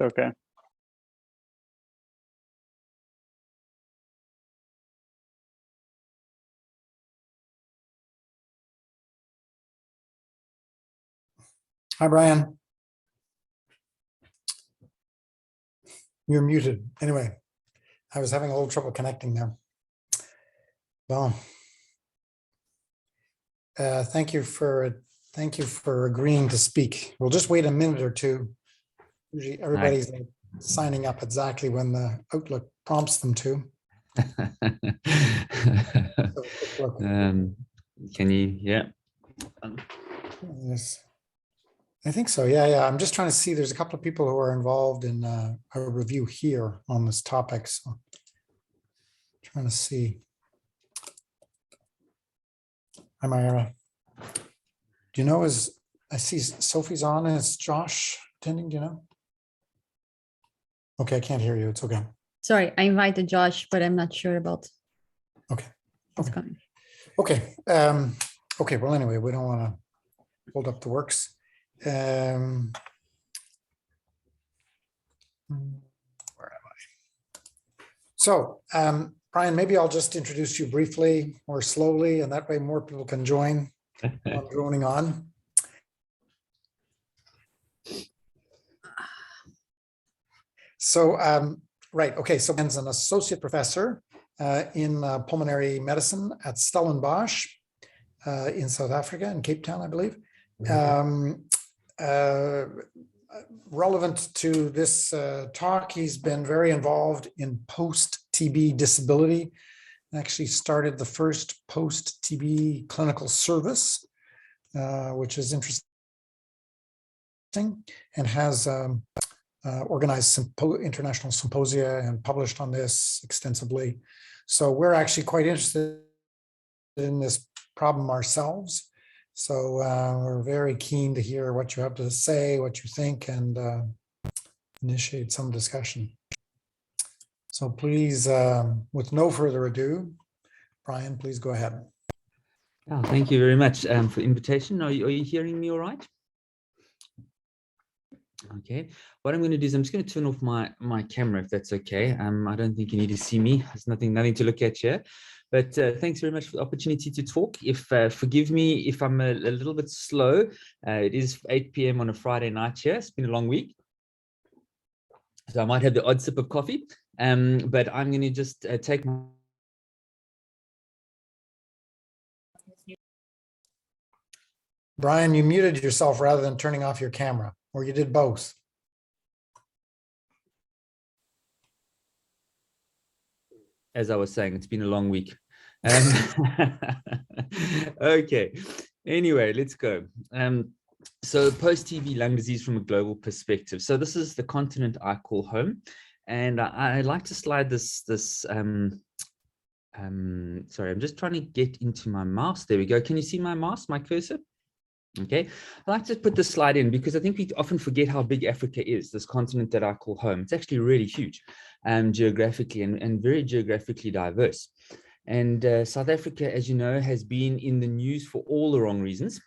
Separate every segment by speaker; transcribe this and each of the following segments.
Speaker 1: okay.
Speaker 2: Hi, Brian. You're muted. Anyway, I was having a little trouble connecting there. Well, thank you for agreeing to speak. We'll just wait a minute or two. Usually everybody's signing up exactly when the Outlook prompts them to.
Speaker 3: Can you, yeah.
Speaker 2: Yes. I think so. Yeah. I'm just trying to see. There's a couple of people who are involved in a review here on this topic. So trying to see. Hi, Myra. Do you know, I see Sophie's on, and is Josh attending? Do you know? Okay, I can't hear you. It's okay.
Speaker 4: Sorry, I invited Josh, but I'm not sure about.
Speaker 2: Okay.
Speaker 4: What's coming.
Speaker 2: Okay. Okay. Well, anyway, we don't want to hold up the works. Where am I? So, Brian, maybe I'll just introduce you briefly or slowly, and that way more people can join. I'm droning on. So, right. Okay. So, Ben's an associate professor in pulmonary medicine at Stellenbosch in South Africa, in Cape Town, I believe. Relevant to this talk, he's been very involved in post-TB disability, and actually started the first post-TB clinical service, which is interesting, and has organized international symposia and published on this extensively. So we're actually quite interested in this problem ourselves. So we're very keen to hear what you have to say, what you think, and initiate some discussion. So please, with no further ado, Brian, please go ahead.
Speaker 3: Oh, thank you very much for the invitation. Are you hearing me all right? Okay, what I'm going to do is I'm just going to turn off my camera, if that's okay. I don't think you need to see me. There's nothing to look at here. But thanks very much for the opportunity to talk. Forgive me if I'm a little bit slow. It is 8 p.m. on a Friday night here. It's been a long week, so I might have the odd sip of coffee. But I'm going to just take my...
Speaker 2: Brian, you muted yourself rather than turning off your camera, or you did both.
Speaker 3: As I was saying, it's been a long week. Okay, anyway, let's go. So post-TB lung disease from a global perspective. So this is the continent I call home. And I like to slide this, sorry, I'm just trying to get into my mouse. There we go. Can you see my mouse, my cursor? Okay, I like to put this slide in because I think we often forget how big Africa is, this continent that I call home. It's actually really huge, geographically and very geographically diverse. And South Africa, as you know, has been in the news for all the wrong reasons.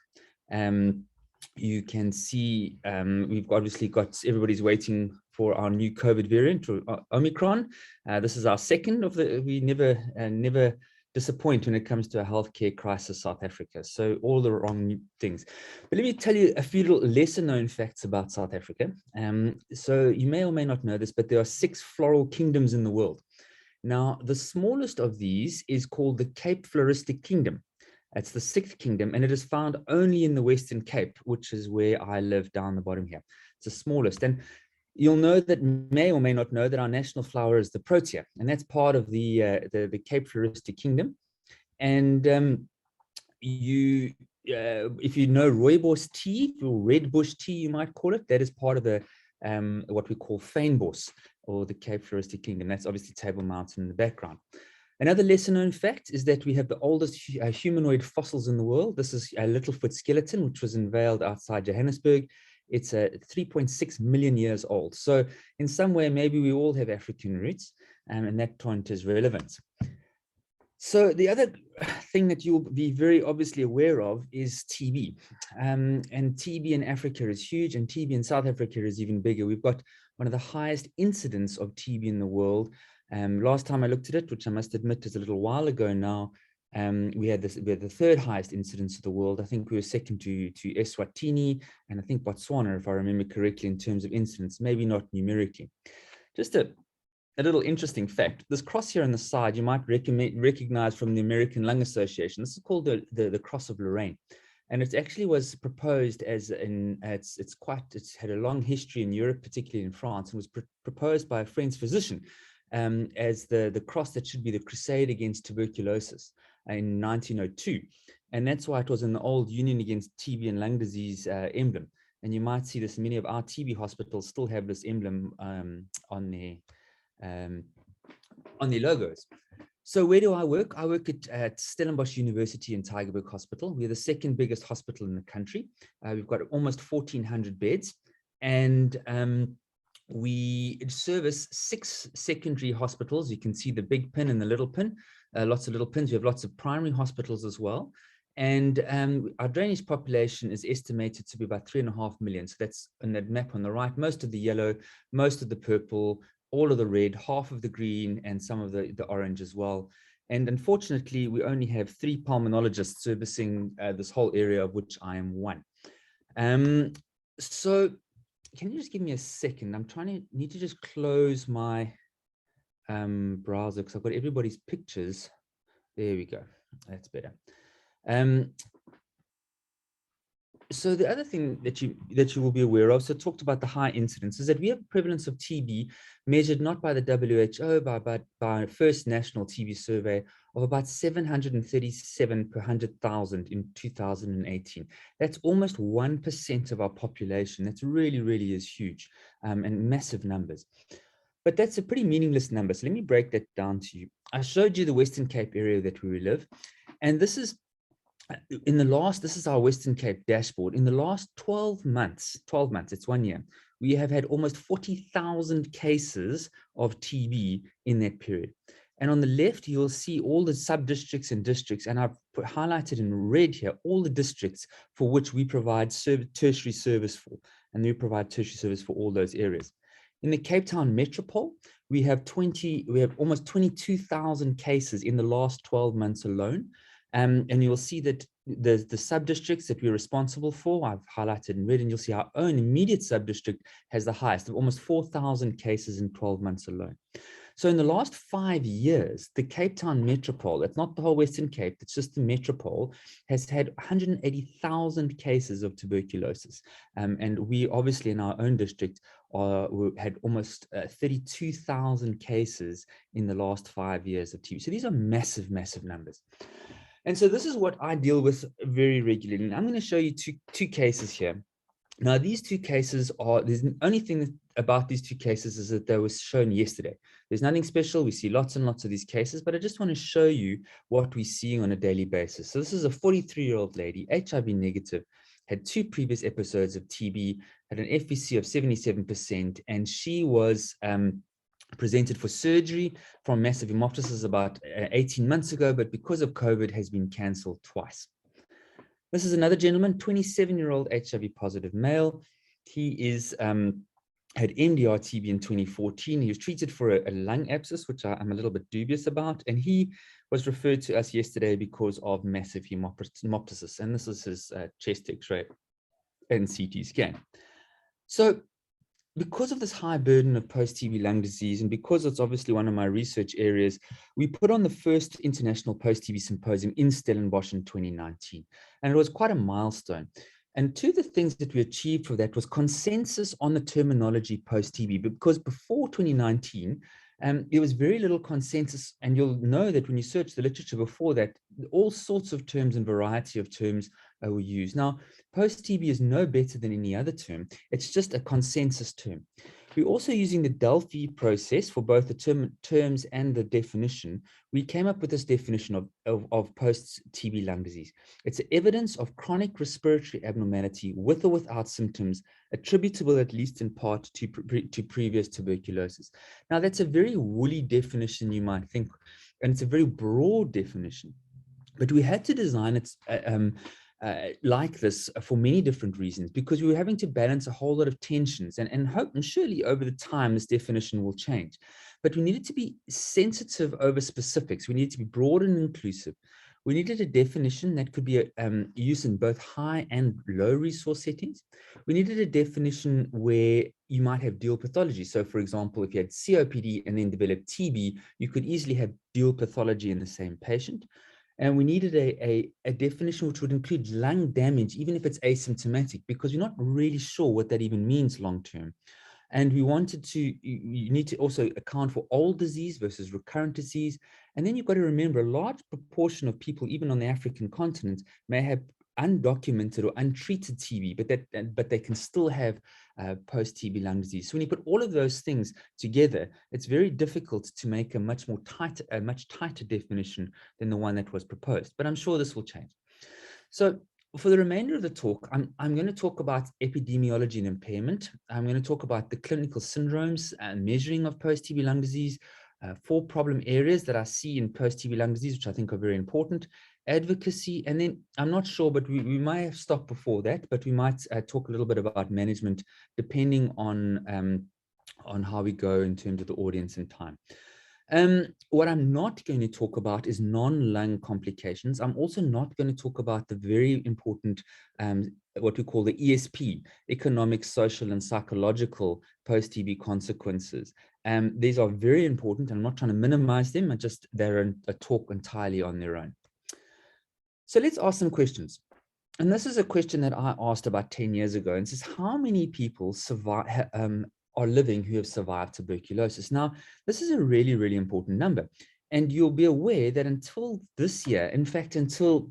Speaker 3: You can see we've obviously got, everybody's waiting for our new COVID variant, or Omicron. This is our second of the, we never disappoint when it comes to a healthcare crisis, South Africa. So all the wrong things. But let me tell you a few little lesser known facts about South Africa. So you may or may not know this, but there are 6 floral kingdoms in the world. Now, the smallest of these is called the Cape Floristic Kingdom. It's the 6th kingdom, and it is found only in the Western Cape, which is where I live down the bottom here. It's the smallest. And you'll know that, may or may not know, that our national flower is the protea, and that's part of the Cape Floristic Kingdom. And if you know rooibos tea, or red bush tea, you might call it, that is part of the what we call fynbos, or the Cape Floristic Kingdom. That's obviously Table Mountain in the background. Another lesser known fact is that we have the oldest humanoid fossils in the world. This is a Littlefoot skeleton, which was unveiled outside Johannesburg. It's 3.6 million years old. So in some way, maybe we all have African roots, and that point is relevant. So the other thing that you'll be very obviously aware of is TB. And TB in Africa is huge, and TB in South Africa is even bigger. We've got one of the highest incidence of TB in the world. Last time I looked at it, which I must admit is a little while ago now, we had the third highest incidence of the world. I think we were second to Eswatini and I think Botswana, if I remember correctly, in terms of incidence, maybe not numerically. Just a little interesting fact. This cross here on the side, you might recognize from the American Lung Association. This is called the Cross of Lorraine. And it actually was proposed as it's had a long history in Europe, particularly in France, and was proposed by a French physician as the cross that should be the crusade against tuberculosis in 1902. And that's why it was in the old Union Against TB and Lung Disease emblem. And you might see this, many of our TB hospitals still have this emblem on their logos. So where do I work? I work at Stellenbosch University and Tygerberg Hospital. We're the second biggest hospital in the country. We've got almost 1,400 beds, and we service 6 secondary hospitals. You can see the big pin and the little pin, lots of little pins. We have lots of primary hospitals as well. And our drainage population is estimated to be about 3.5 million. So that's in that map on the right, most of the yellow, most of the purple, all of the red, half of the green, and some of the orange as well. And unfortunately, we only have 3 pulmonologists servicing this whole area, of which I am one. So can you just give me a second? Need to just close my browser because I've got everybody's pictures. There we go. That's better. So the other thing that you will be aware of, so talked about the high incidence, is that we have a prevalence of TB measured not by the WHO, but by First National TB Survey of about 737 per 100,000 in 2018. That's almost 1% of our population. That's really, really is huge, and massive numbers. But that's a pretty meaningless number. So let me break that down to you. I showed you the Western Cape area that we live, and this is this is our Western Cape dashboard. In the last 12 months, it's 1 year, we have had almost 40,000 cases of TB in that period. And on the left, you'll see all the sub-districts and districts, and I've highlighted in red here, all the districts for which we provide tertiary service for, and we provide tertiary service for all those areas. In the Cape Town metropole, we have almost 22,000 cases in the last 12 months alone. And you'll see that the sub-districts that we're responsible for, I've highlighted in red, and you'll see our own immediate sub-district has the highest of almost 4,000 cases in 12 months alone. So in the last 5 years, the Cape Town metropole, that's not the whole Western Cape, it's just the metropole, has had 180,000 cases of tuberculosis. And we obviously in our own district had almost 32,000 cases in the last 5 years of TB. So these are massive, massive numbers. And so this is what I deal with very regularly. And I'm going to show you two cases here. Now, these 2 cases there's the only thing about these 2 cases is that they were shown yesterday. There's nothing special. We see lots and lots of these cases, but I just want to show you what we're seeing on a daily basis. So this is a 43-year-old lady, HIV negative, had 2 previous episodes of TB, had an FVC of 77%, and she was presented for surgery from massive hemoptysis about 18 months ago, but because of COVID has been cancelled twice. This is another gentleman, 27-year-old HIV positive male. He had MDR TB in 2014. He was treated for a lung abscess, which I'm a little bit dubious about, and he was referred to us yesterday because of massive hemoptysis, and this is his chest X-ray and CT scan. So because of this high burden of post-TB lung disease, and because it's obviously one of my research areas, we put on the first International Post-TB Symposium in Stellenbosch in 2019. And it was quite a milestone. And 2 of the things that we achieved for that was consensus on the terminology post-TB, because before 2019, there was very little consensus. And you'll know that when you search the literature before that, all sorts of terms and variety of terms were used. Now, post-TB is no better than any other term. It's just a consensus term. We're also using the Delphi process for both the terms and the definition. We came up with this definition of post-TB lung disease. It's evidence of chronic respiratory abnormality with or without symptoms attributable at least in part to previous tuberculosis. Now, that's a very woolly definition, you might think, and it's a very broad definition. But we had to design it like this for many different reasons, because we were having to balance a whole lot of tensions, and hope and surely over the time this definition will change. But we needed to be sensitive over specifics. We needed to be broad and inclusive. We needed a definition that could be used in both high and low resource settings. We needed a definition where you might have dual pathology. So for example, if you had COPD and then developed TB, you could easily have dual pathology in the same patient. And we needed a definition which would include lung damage, even if it's asymptomatic, because you're not really sure what that even means long-term. And we wanted to, you need to also account for old disease versus recurrent disease. And then you've got to remember a large proportion of people, even on the African continent, may have undocumented or untreated TB, but they can still have post-TB lung disease. So when you put all of those things together, it's very difficult to make a much tighter definition than the one that was proposed. But I'm sure this will change. So for the remainder of the talk, I'm going to talk about epidemiology and impairment. I'm going to talk about the clinical syndromes and measuring of post-TB lung disease, 4 problem areas that I see in post-TB lung disease, which I think are very important, advocacy, and then I'm not sure, but we might have stopped before that, but we might talk a little bit about management, depending on how we go in terms of the audience and time. What I'm not going to talk about is non-lung complications. I'm also not going to talk about the very important, what we call the ESP, economic, social, and psychological post-TB consequences. These are very important. I'm not trying to minimize them. They're a talk entirely on their own. So let's ask some questions. And this is a question that I asked about 10 years ago, and says, how many people are living who have survived tuberculosis? Now, this is a really, really important number. And you'll be aware that until this year, in fact, until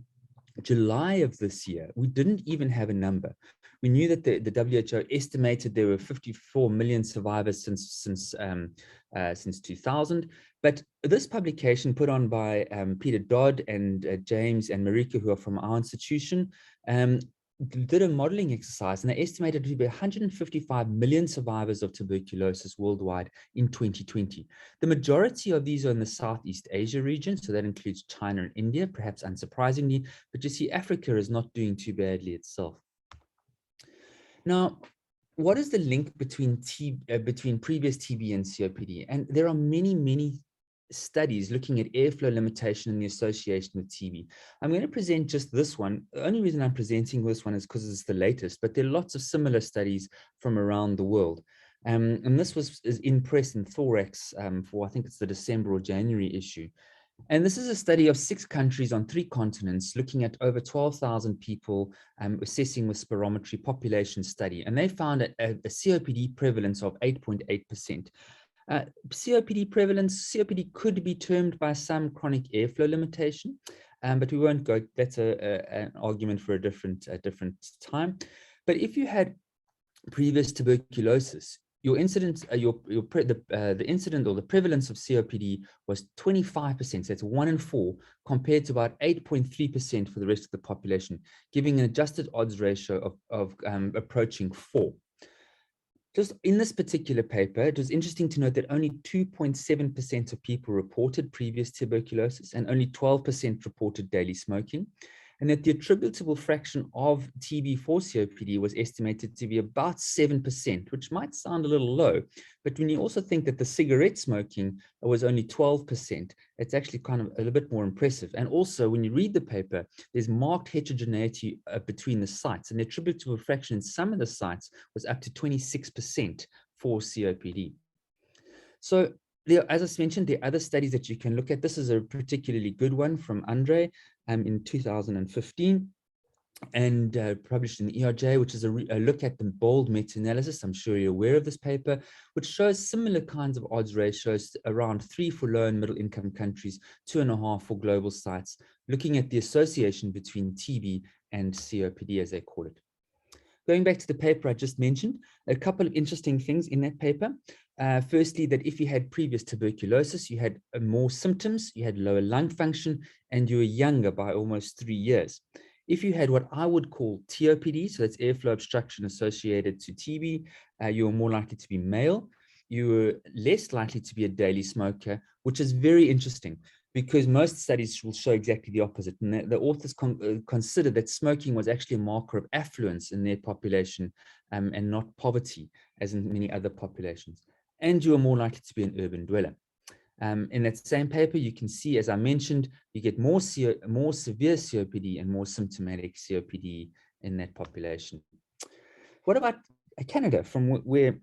Speaker 3: July of this year, we didn't even have a number. We knew that the WHO estimated there were 54 million survivors since 2000. But this publication put on by Peter Dodd and James and Marika, who are from our institution, did a modeling exercise, and they estimated to be 155 million survivors of tuberculosis worldwide in 2020. The majority of these are in the Southeast Asia region, so that includes China and India, perhaps unsurprisingly, but you see Africa is not doing too badly itself. Now, what is the link between previous TB and COPD? And there are many, many studies looking at airflow limitation and the association with TB. I'm going to present just this one. The only reason I'm presenting this one is because it's the latest, but there are lots of similar studies from around the world. And this is in Press and Thorax for, I think it's the December or January issue. And this is a study of 6 countries on 3 continents, looking at over 12,000 people, assessing with spirometry population study. And they found a COPD prevalence of 8.8%. COPD prevalence, COPD could be termed by some chronic airflow limitation, but we won't go, that's an argument for a different time. But if you had previous tuberculosis, your incidence, the incident or the prevalence of COPD was 25%, so that's 1 in 4, compared to about 8.3% for the rest of the population, giving an adjusted odds ratio of approaching 4. Just in this particular paper, it was interesting to note that only 2.7% of people reported previous tuberculosis and only 12% reported daily smoking, and that the attributable fraction of TB for COPD was estimated to be about 7%, which might sound a little low, but when you also think that the cigarette smoking was only 12%, it's actually kind of a little bit more impressive. And also, when you read the paper, there's marked heterogeneity between the sites, and the attributable fraction in some of the sites was up to 26% for COPD. So there, as I mentioned, there are other studies that you can look at. This is a particularly good one from Andre in 2015 and published in the ERJ, which is a look at the bold meta-analysis. I'm sure you're aware of this paper, which shows similar kinds of odds ratios, around 3 for low and middle income countries, 2.5 for global sites, looking at the association between TB and COPD, as they call it. Going back to the paper I just mentioned, a couple of interesting things in that paper. Firstly, that if you had previous tuberculosis, you had more symptoms, you had lower lung function, and you were younger by almost 3 years. If you had what I would call TOPD, so that's airflow obstruction associated to TB, you were more likely to be male. You were less likely to be a daily smoker, which is very interesting. because most studies will show exactly the opposite. And the authors considered that smoking was actually a marker of affluence in their population and not poverty, as in many other populations. And you are more likely to be an urban dweller. In that same paper, you can see, as I mentioned, you get more severe COPD and more symptomatic COPD in that population. What about Canada, from where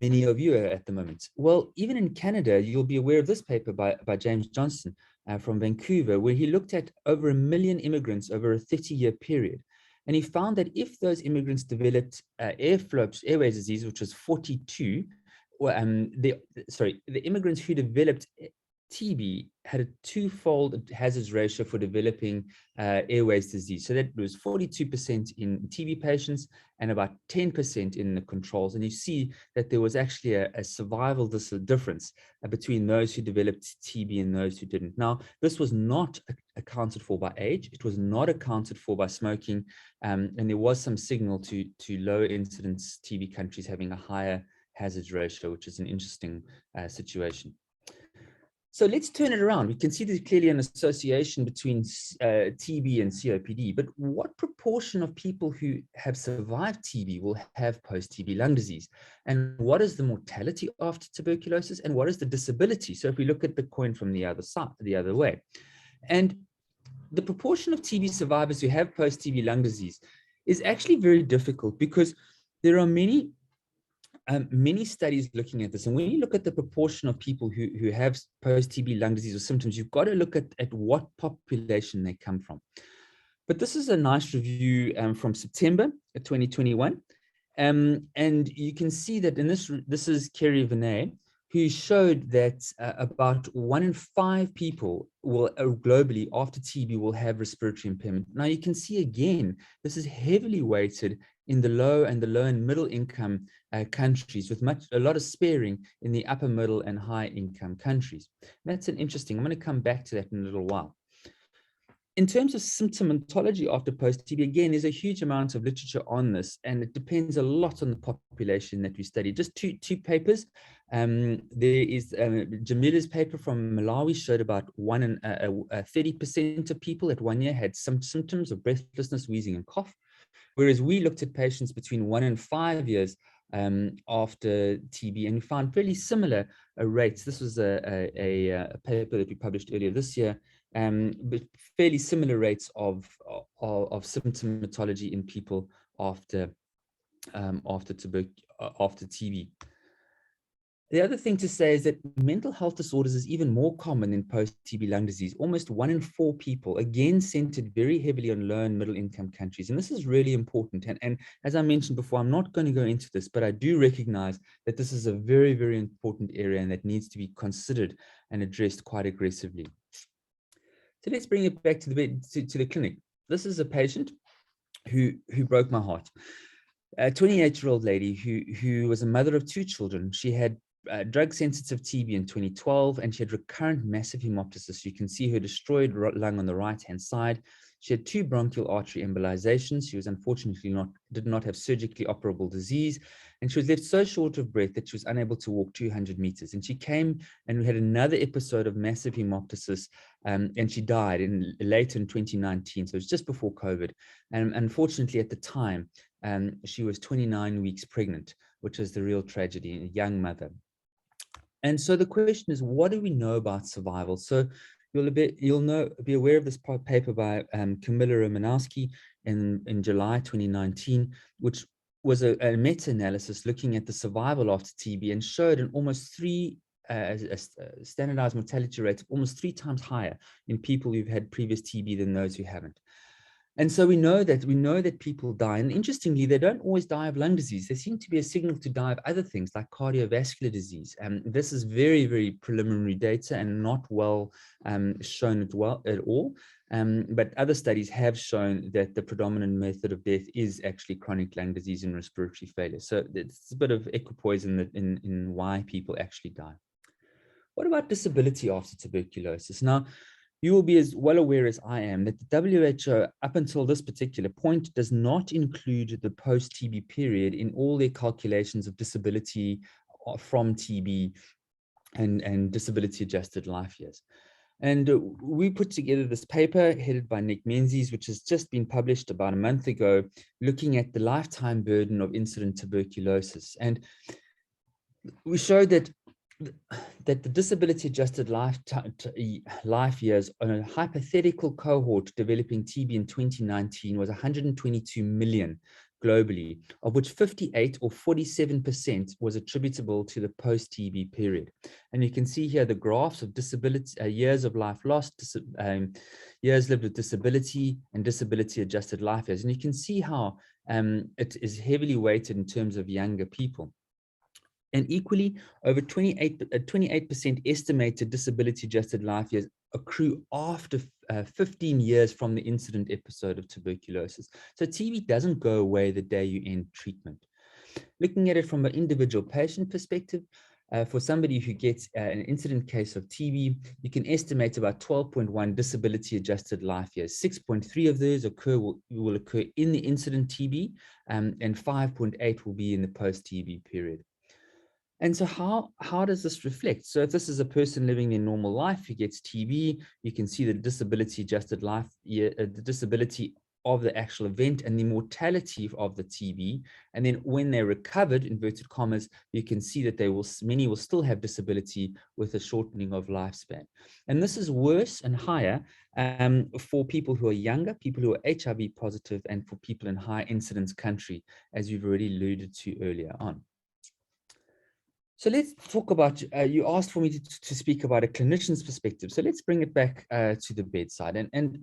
Speaker 3: many of you are at the moment? Well, even in Canada, you'll be aware of this paper by James Johnson from Vancouver, where he looked at over 1 million immigrants over a 30-year period. And he found that if those immigrants developed airways disease, which was 42, the immigrants who developed TB had a twofold hazards ratio for developing airways disease. So that was 42% in TB patients and about 10% in the controls. And you see that there was actually a survival difference between those who developed TB and those who didn't. Now, this was not accounted for by age. It was not accounted for by smoking. And there was some signal to lower incidence TB countries having a higher hazards ratio, which is an interesting situation. So let's turn it around. We can see there's clearly an association between TB and COPD, but what proportion of people who have survived TB will have post-TB lung disease? And what is the mortality after tuberculosis? And what is the disability? So if we look at the coin from the other side, the other way, and the proportion of TB survivors who have post-TB lung disease is actually very difficult because there are many studies looking at this. And when you look at the proportion of people who have post-TB lung disease or symptoms, you've got to look at what population they come from. But this is a nice review from September 2021. And you can see that in this is Kerry Vinay, who showed that about 1 in 5 people will globally after TB will have respiratory impairment. Now you can see again, this is heavily weighted in the low and middle income countries, with a lot of sparing in the upper middle and high income countries. That's an interesting, I'm going to come back to that in a little while. In terms of symptomatology after post-TB, again, there's a huge amount of literature on this, and it depends a lot on the population that we study. Just two papers. There is Jamila's paper from Malawi showed about 30% of people at 1 year had some symptoms of breathlessness, wheezing, and cough, whereas we looked at patients between 1 and 5 years after TB, and we found fairly similar rates. This was a paper that we published earlier this year. But fairly similar rates of symptomatology in people after TB. The other thing to say is that mental health disorders is even more common in post-TB lung disease. Almost 1 in 4 people, again, centered very heavily on low and middle income countries. And this is really important. And as I mentioned before, I'm not going to go into this, but I do recognize that this is a very, very important area and that needs to be considered and addressed quite aggressively. So let's bring it back to the clinic. This is a patient who broke my heart. A 28-year-old lady who was a mother of 2 children. She had drug-sensitive TB in 2012, and she had recurrent massive hemoptysis. You can see her destroyed lung on the right-hand side. She had 2 bronchial artery embolizations. She was unfortunately did not have surgically operable disease, and she was left so short of breath that she was unable to walk 200 meters. And she came and we had another episode of massive hemoptysis, and she died late in 2019. So it was just before COVID. And unfortunately, at the time, she was 29 weeks pregnant, which is the real tragedy, a young mother. And so the question is, what do we know about survival? So you'll be aware of this paper by Camilla Romanowski in July 2019, which was a meta-analysis looking at the survival after TB and showed an almost standardized mortality rate of almost 3 times higher in people who've had previous TB than those who haven't. And so we know that people die, and interestingly, they don't always die of lung disease. There seems to be a signal to die of other things like cardiovascular disease. This is very, very preliminary data and not well shown at all. But other studies have shown that the predominant method of death is actually chronic lung disease and respiratory failure. So it's a bit of equipoise in why people actually die. What about disability after tuberculosis? Now, you will be as well aware as I am that the WHO, up until this particular point, does not include the post-TB period in all their calculations of disability from TB and disability-adjusted life years. And we put together this paper headed by Nick Menzies, which has just been published about a month ago, looking at the lifetime burden of incident tuberculosis. And we showed that the disability adjusted life years on a hypothetical cohort developing TB in 2019 was 122 million globally, of which 58 or 47% was attributable to the post-TB period. And you can see here the graphs of disability, years of life lost, years lived with disability, and disability adjusted life years. And you can see how it is heavily weighted in terms of younger people. And equally, over 28% estimated disability adjusted life years accrue after 15 years from the incident episode of tuberculosis. So TB doesn't go away the day you end treatment. Looking at it from an individual patient perspective, for somebody who gets an incident case of TB, you can estimate about 12.1 disability adjusted life years. 6.3 of those will occur in the incident TB, and 5.8 will be in the post-TB period. And so how does this reflect? So if this is a person living their normal life who gets TB, you can see the disability adjusted life year, the disability of the actual event and the mortality of the TB. And then when they're recovered, inverted commas, you can see that many will still have disability with a shortening of lifespan. And this is worse and higher for people who are younger, people who are HIV positive, and for people in high incidence country, as you've already alluded to earlier on. So let's talk about, you asked for me to speak about a clinician's perspective. So let's bring it back to the bedside. And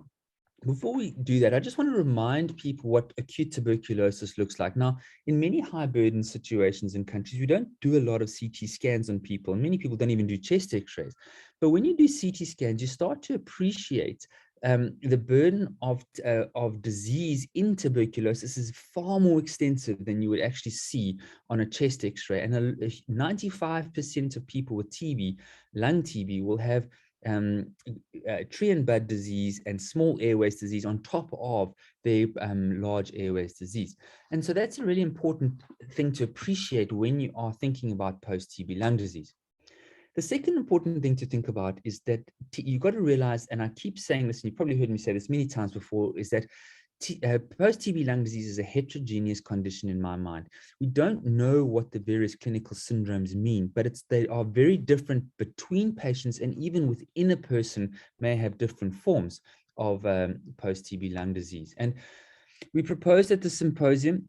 Speaker 3: before we do that, I just want to remind people what acute tuberculosis looks like. Now, in many high burden situations in countries, we don't do a lot of CT scans on people. And many people don't even do chest x-rays. But when you do CT scans, you start to appreciate the burden of disease in tuberculosis is far more extensive than you would actually see on a chest x-ray. And 95% of people with TB, lung TB, will have tree and bud disease and small airways disease on top of their large airways disease. And so that's a really important thing to appreciate when you are thinking about post-TB lung disease. The second important thing to think about is that you've got to realize, and I keep saying this, and you've probably heard me say this many times before, is that post-TB lung disease is a heterogeneous condition in my mind. We don't know what the various clinical syndromes mean, but they are very different between patients, and even within a person may have different forms of post-TB lung disease. And we proposed at the symposium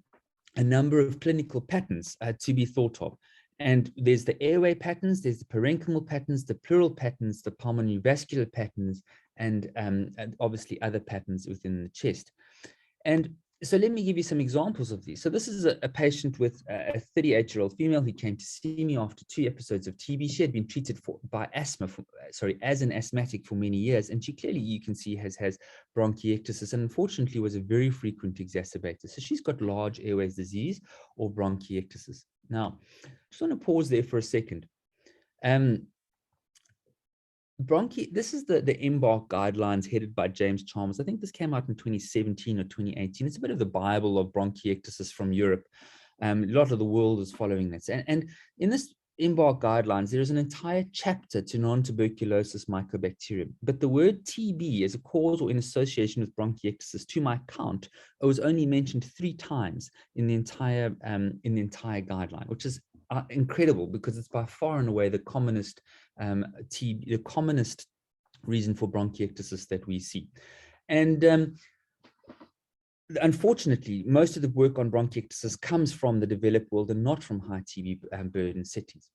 Speaker 3: a number of clinical patterns to be thought of. And there's the airway patterns, there's the parenchymal patterns, the pleural patterns, the pulmonary vascular patterns, and obviously other patterns within the chest. And so let me give you some examples of these. So this is a patient with a 38-year-old female who came to see me after 2 episodes of TB. She had been treated as an asthmatic for many years, and she clearly, you can see, has bronchiectasis, and unfortunately was a very frequent exacerbator. So she's got large airways disease or bronchiectasis. Now, I just want to pause there for a second. This is the EMBARK guidelines headed by James Chalmers. I think this came out in 2017 or 2018. It's a bit of the Bible of bronchiectasis from Europe. A lot of the world is following this. And in this EMBARK guidelines, there is an entire chapter to non-tuberculosis mycobacterium. But the word TB as a cause or in association with bronchiectasis, to my count, it was only mentioned 3 times in the entire guideline, which is incredible, because it's by far and away the commonest the commonest reason for bronchiectasis that we see. And unfortunately, most of the work on bronchiectasis comes from the developed world and not from high TB burden settings.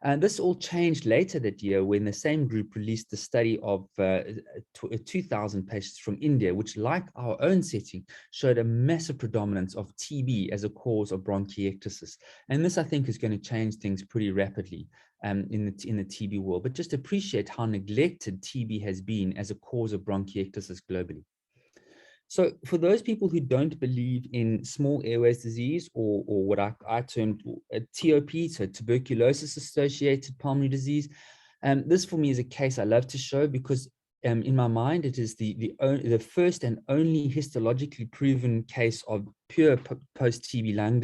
Speaker 3: And this all changed later that year when the same group released the study of 2,000 patients from India, which, like our own setting, showed a massive predominance of TB as a cause of bronchiectasis. And this, I think, is going to change things pretty rapidly in the TB world. But just appreciate how neglected TB has been as a cause of bronchiectasis globally. So for those people who don't believe in small airways disease, or what I termed TOP, so tuberculosis associated pulmonary disease, this for me is a case I love to show, because in my mind, it is the first and only histologically proven case of pure post-TB lung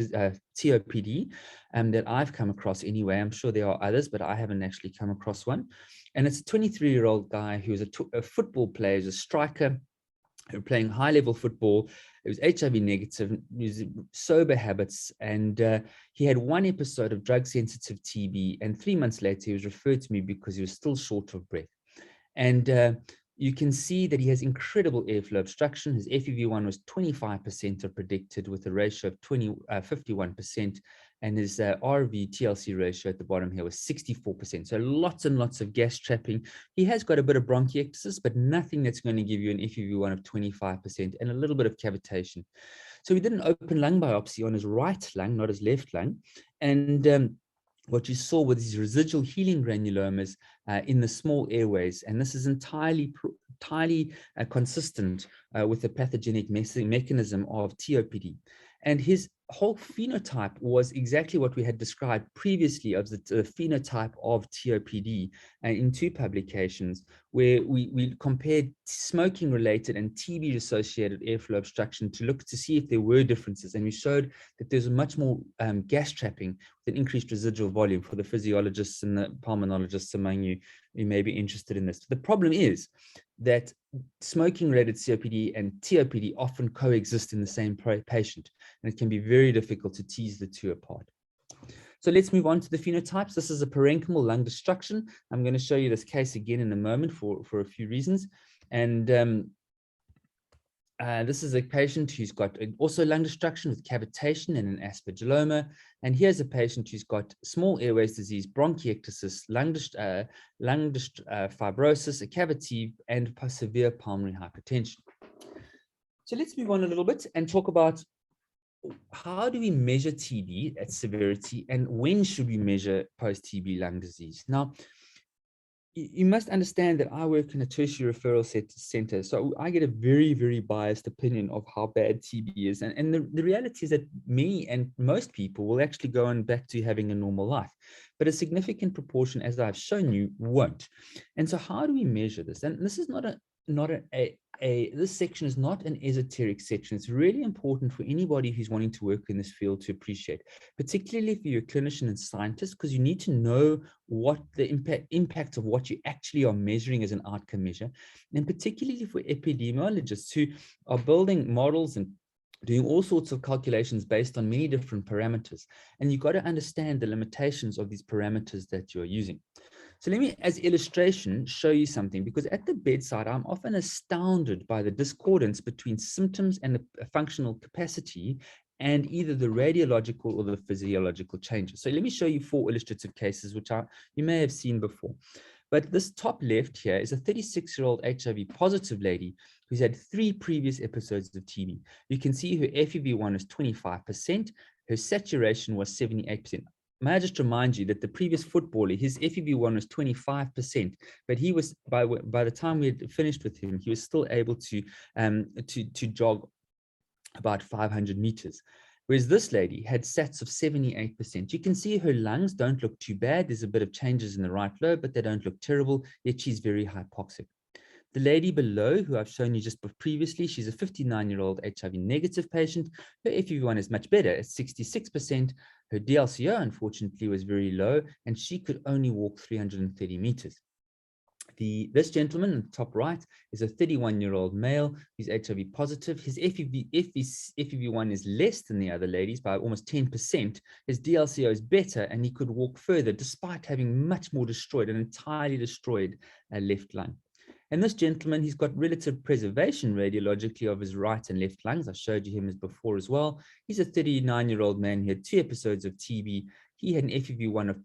Speaker 3: COPD that I've come across anyway. I'm sure there are others, but I haven't actually come across one. And it's a 23-year-old guy who was a football player, he's a striker, playing high-level football. It was HIV negative, sober habits, and he had one episode of drug-sensitive TB, and 3 months later, he was referred to me because he was still short of breath. And you can see that he has incredible airflow obstruction. His FEV1 was 25% of predicted with a ratio of 51%, and his RV TLC ratio at the bottom here was 64%. So lots and lots of gas trapping. He has got a bit of bronchiectasis, but nothing that's going to give you an FEV1 of 25% and a little bit of cavitation. So we did an open lung biopsy on his right lung, not his left lung. And what you saw with these residual healing granulomas in the small airways, and this is entirely consistent with the pathogenic mechanism of TOPD. And his whole phenotype was exactly what we had described previously of the phenotype of TOPD in 2 publications, where we compared smoking-related and TB-associated airflow obstruction to see if there were differences. And we showed that there's much more gas trapping with an increased residual volume for the physiologists and the pulmonologists among you who may be interested in this. The problem is that smoking-related COPD and TOPD often coexist in the same patient, and it can be very difficult to tease the 2 apart. So let's move on to the phenotypes. This is a parenchymal lung destruction. I'm going to show you this case again in a moment for a few reasons. And this is a patient who's got also lung destruction with cavitation and an aspergilloma. And here's a patient who's got small airways disease, bronchiectasis, lung fibrosis, a cavity, and severe pulmonary hypertension. So let's move on a little bit and talk about how do we measure TB at severity, and when should we measure post-TB lung disease? Now, you must understand that I work in a tertiary referral center, so I get a very, very biased opinion of how bad TB is. And the reality is that me and most people will actually go on back to having a normal life, but a significant proportion, as I've shown you, won't. And so how do we measure this? And this is this section is not an esoteric section. It's really important for anybody who's wanting to work in this field to appreciate, particularly if you're a clinician and scientist, because you need to know what the impact of what you actually are measuring as an outcome measure. And particularly for epidemiologists who are building models and doing all sorts of calculations based on many different parameters. And you've got to understand the limitations of these parameters that you're using. So let me, as illustration, show you something, because at the bedside, I'm often astounded by the discordance between symptoms and the functional capacity and either the radiological or the physiological changes. So let me show you 4 illustrative cases, which you may have seen before. But this top left here is a 36-year-old HIV positive lady who's had 3 previous episodes of TB. You can see her FEV1 is 25%, her saturation was 78%. May I just remind you that the previous footballer, his FEV1 was 25%, but he was, by the time we had finished with him, he was still able to jog about 500 meters. Whereas this lady had SATs of 78%. You can see her lungs don't look too bad. There's a bit of changes in the right lobe, but they don't look terrible, yet she's very hypoxic. The lady below, who I've shown you just previously, she's a 59-year-old HIV negative patient. Her FEV1 is much better at 66%. Her DLCO, unfortunately, was very low, and she could only walk 330 meters. This gentleman in the top right is a 31-year-old male who's HIV positive. His FEV1 is less than the other ladies by almost 10%. His DLCO is better, and he could walk further despite having much more destroyed, an entirely destroyed left lung. And this gentleman, he's got relative preservation radiologically of his right and left lungs. I showed you him as before as well. He's a 39-year-old man. He had 2 episodes of TB. He had an FEV1 of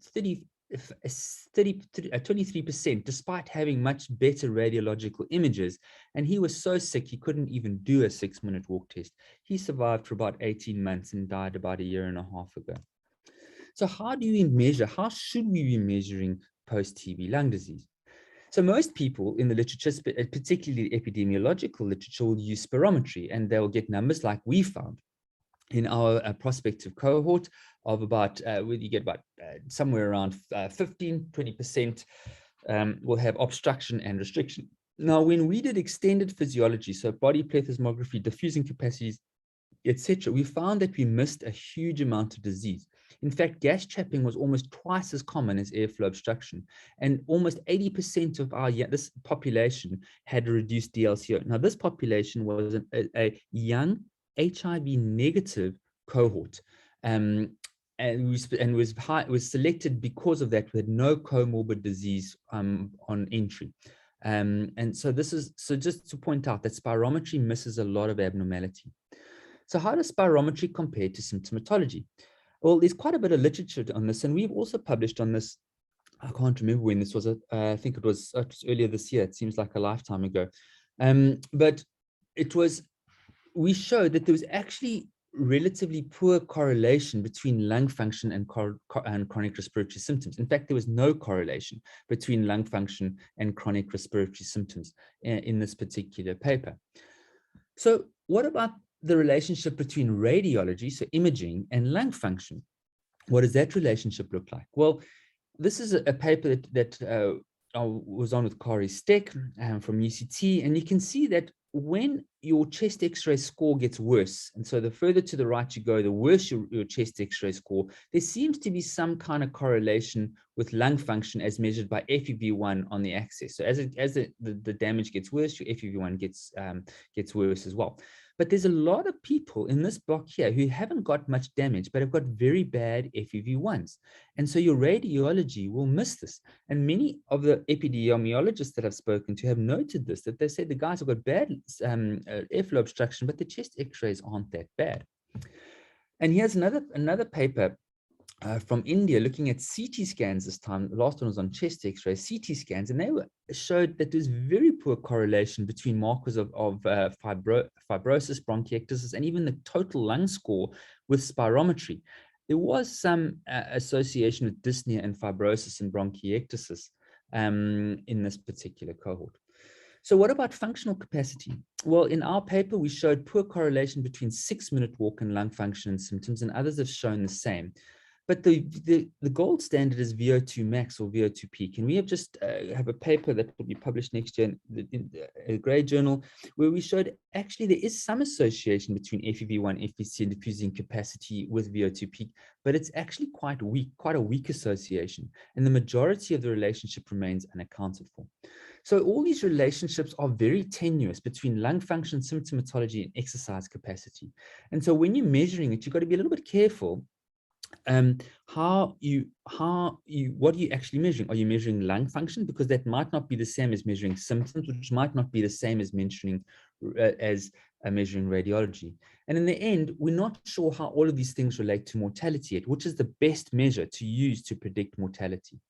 Speaker 3: 23%, despite having much better radiological images. And he was so sick, he couldn't even do a 6-minute walk test. He survived for about 18 months and died about 1.5 years ago. So how do we measure? How should we be measuring post-TB lung disease? So most people in the literature, particularly the epidemiological literature, will use spirometry, and they'll get numbers like we found in our prospective cohort of about, where you get about somewhere around 15-20% will have obstruction and restriction. Now, when we did extended physiology, so body plethysmography, diffusing capacities, etc., we found that we missed a huge amount of disease. In fact, gas trapping was almost twice as common as airflow obstruction, and almost 80% of this population had a reduced DLCO. Now, this population was a young HIV negative cohort, and was selected because of that. We had no comorbid disease on entry. And so just to point out that spirometry misses a lot of abnormality. So how does spirometry compare to symptomatology? Well, there's quite a bit of literature on this, and we've also published on this. I can't remember when this was. I think it was earlier this year. It seems like a lifetime ago. But we showed that there was actually relatively poor correlation between lung function and chronic respiratory symptoms. In fact, there was no correlation between lung function and chronic respiratory symptoms in this particular paper. So what about the relationship between radiology, so imaging, and lung function? What does that relationship look like? Well, this is a paper that I was on with Kari Steck from UCT, and you can see that when your chest X-ray score gets worse, and so the further to the right you go, the worse your chest X-ray score, there seems to be some kind of correlation with lung function as measured by FEV1 on the axis. So as the damage gets worse, your FEV1 gets worse as well. But there's a lot of people in this block here who haven't got much damage, but have got very bad FEV1s. And so your radiology will miss this. And many of the epidemiologists that I've spoken to have noted this, that they said the guys have got bad airflow obstruction, but the chest X-rays aren't that bad. And here's another paper from India looking at CT scans this time. The last one was on chest X-ray, CT scans, and they showed that there's very poor correlation between markers of fibrosis, bronchiectasis, and even the total lung score with spirometry. There was some association with dyspnea and fibrosis and bronchiectasis in this particular cohort. So what about functional capacity? Well, in our paper, we showed poor correlation between 6-minute walk and lung function and symptoms, and others have shown the same. But the gold standard is VO2 max or VO2 peak. And we have just have a paper that will be published next year in a Gray journal, where we showed actually there is some association between FEV1, FVC, and diffusing capacity with VO2 peak, but it's actually quite a weak association. And the majority of the relationship remains unaccounted for. So all these relationships are very tenuous between lung function, symptomatology, and exercise capacity. And so when you're measuring it, you've got to be a little bit careful what are you actually measuring? Are you measuring lung function? Because that might not be the same as measuring symptoms, which might not be the same as measuring radiology. And in the end, we're not sure how all of these things relate to mortality yet, which is the best measure to use to predict mortality.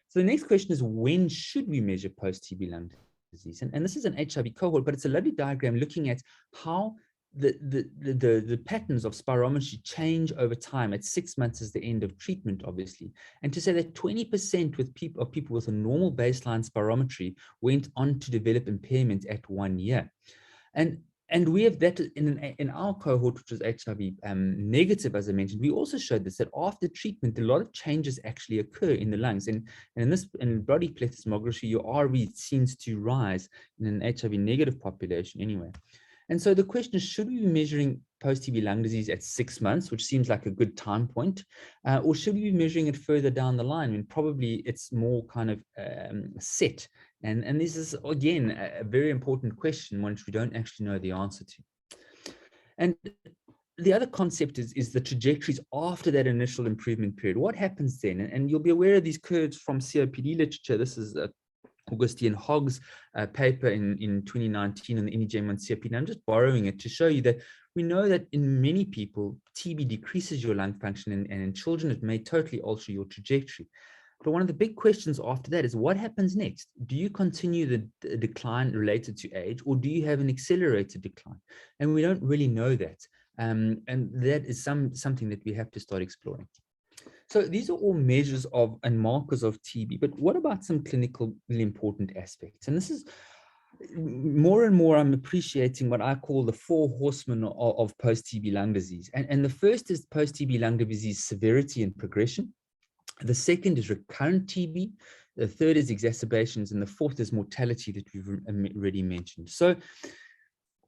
Speaker 3: So the next question is, when should we measure post-TB lung disease? And this is an HIV cohort, but it's a lovely diagram looking at how the patterns of spirometry change over time at 6 months as the end of treatment, obviously. And to say that 20% of people with a normal baseline spirometry went on to develop impairment at 1 year. And we have that in our cohort, which was HIV negative, as I mentioned. We also showed this, that after treatment, a lot of changes actually occur in the lungs. And in body plethysmography, your RV seems to rise in an HIV negative population anyway. And so the question is, should we be measuring post-TB lung disease at 6 months, which seems like a good time point, or should we be measuring it further down the line when probably it's more kind of set? And this is, again, a very important question, which we don't actually know the answer to. And the other concept is the trajectories after that initial improvement period. What happens then? And you'll be aware of these curves from COPD literature. This is Augustine Hogg's paper in 2019 on the NEJM1 COPD. I'm just borrowing it to show you that we know that in many people, TB decreases your lung function, and in children, it may totally alter your trajectory. But one of the big questions after that is, what happens next? Do you continue the decline related to age, or do you have an accelerated decline? And we don't really know that. And that is something that we have to start exploring. So these are all measures of and markers of TB, but what about some clinically important aspects? And this is more and more, I'm appreciating what I call the 4 horsemen of post-TB lung disease. And the first is post-TB lung disease severity and progression. The second is recurrent TB. The third is exacerbations, and the fourth is mortality that we've already mentioned. So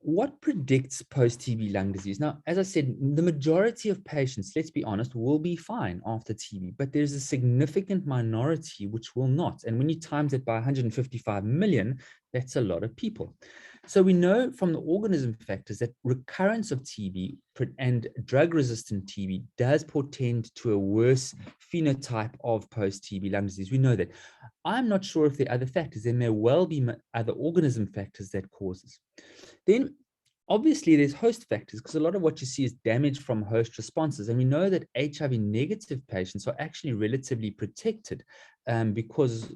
Speaker 3: what predicts post-TB lung disease? Now, as I said, the majority of patients, let's be honest, will be fine after TB, but there's a significant minority which will not. And when you times it by 155 million, that's a lot of people. So we know from the organism factors that recurrence of TB and drug-resistant TB does portend to a worse phenotype of post-TB lung disease. We know that. I'm not sure if there are other factors. There may well be other organism factors that causes. Then obviously there's host factors, because a lot of what you see is damage from host responses. And we know that HIV negative patients are actually relatively protected because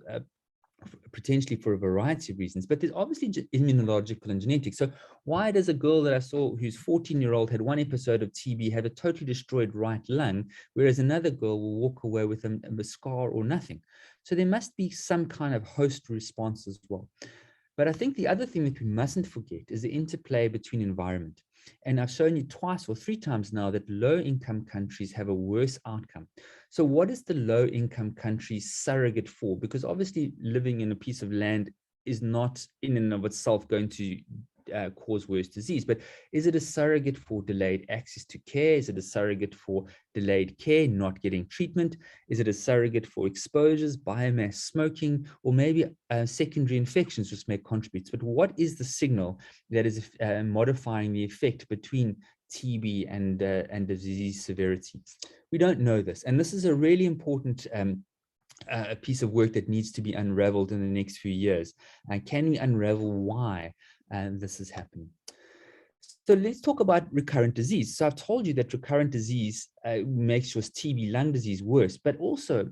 Speaker 3: potentially for a variety of reasons, but there's obviously immunological and genetic. So why does a girl that I saw who's 14-year-old had one episode of TB have a totally destroyed right lung, whereas another girl will walk away with a scar or nothing? So there must be some kind of host response as well. But I think the other thing that we mustn't forget is the interplay between environment. And I've shown you twice or three times now that low-income countries have a worse outcome. So what is the low-income country surrogate for? Because obviously living in a piece of land is not in and of itself going to cause worse disease, but is it a surrogate for delayed access to care? Is it a surrogate for delayed care, not getting treatment? Is it a surrogate for exposures, biomass smoking, or maybe secondary infections which may contribute? But what is the signal that is modifying the effect between TB and disease severity? We don't know this, and this is a really important a piece of work that needs to be unraveled in the next few years. And can we unravel why this is happening? So let's talk about recurrent disease. So I've told you that recurrent disease makes your TB lung disease worse, but also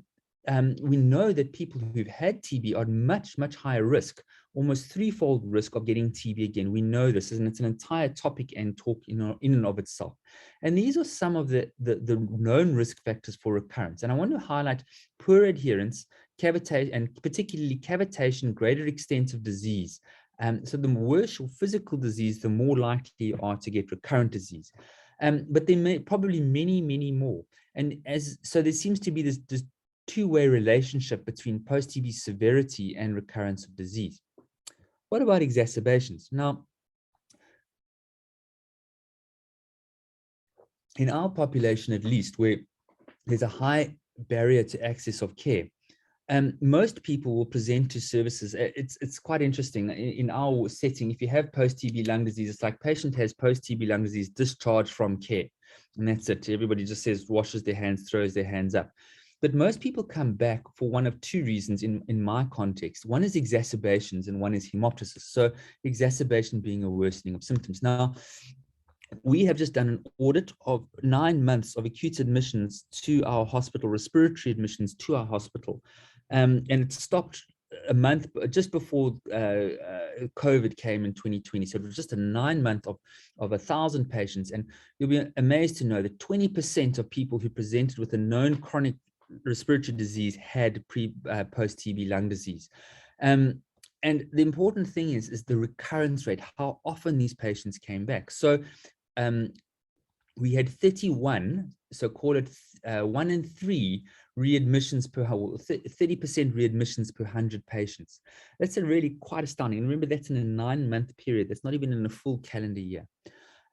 Speaker 3: we know that people who've had TB are at much, much higher risk, almost threefold risk of getting TB again. We know this, and it's an entire topic and talk in and of itself. And these are some of the known risk factors for recurrence. And I want to highlight poor adherence, cavitation, and particularly cavitation, greater extent of disease. So the worse your physical disease, the more likely you are to get recurrent disease. But there may probably many, many more. And so there seems to be this two-way relationship between post-TB severity and recurrence of disease. What about exacerbations? Now, in our population, at least, where there's a high barrier to access of care, most people will present to services. It's quite interesting. In our setting, if you have post-TB lung disease, it's like patient has post-TB lung disease, discharged from care. And that's it. Everybody just says, washes their hands, throws their hands up. But most people come back for one of two reasons in my context. One is exacerbations and one is hemoptysis. So exacerbation being a worsening of symptoms. Now, we have just done an audit of 9 months of acute admissions to our hospital, respiratory admissions to our hospital. And it stopped a month just before COVID came in 2020. So it was just a 9 month of 1,000 patients. And you'll be amazed to know that 20% of people who presented with a known chronic respiratory disease had post-TB lung disease. And the important thing is the recurrence rate, how often these patients came back. So we had 31, so call it 1 in 3 readmissions per 30% readmissions per 100 patients. That's a really quite astounding. And remember, that's in a 9-month period. That's not even in a full calendar year.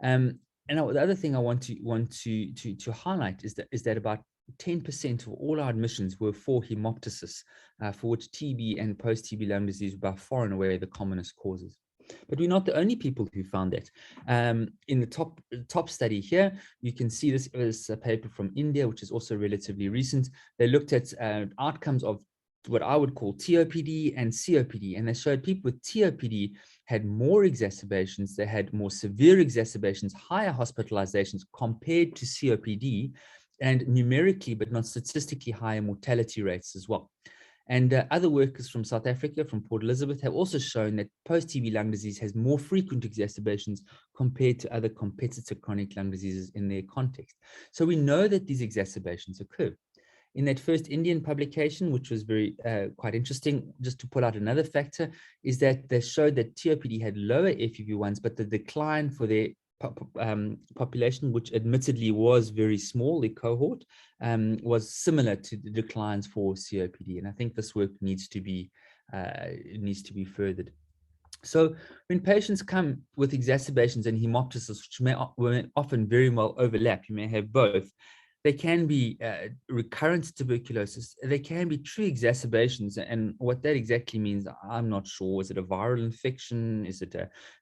Speaker 3: And the other thing I want to highlight is that about 10% of all our admissions were for hemoptysis, for which TB and post-TB lung disease were by far and away the commonest causes. But we're not the only people who found that. In the top study here, you can see this is a paper from India, which is also relatively recent. They looked at outcomes of what I would call TOPD and COPD, and they showed people with TOPD had more exacerbations, they had more severe exacerbations, higher hospitalizations compared to COPD, and numerically, but not statistically, higher mortality rates as well. And other workers from South Africa, from Port Elizabeth, have also shown that post-TB lung disease has more frequent exacerbations compared to other competitor chronic lung diseases in their context. So we know that these exacerbations occur. In that first Indian publication, which was very quite interesting, just to pull out another factor, is that they showed that TOPD had lower FEV1s, but the decline for their population, which admittedly was very small, the cohort, was similar to the declines for COPD. And I think this work needs to be furthered. So when patients come with exacerbations and hemoptysis, which may often very well overlap, you may have both. They can be recurrent tuberculosis. They can be true exacerbations. And what that exactly means, I'm not sure. Is it a viral infection? Is it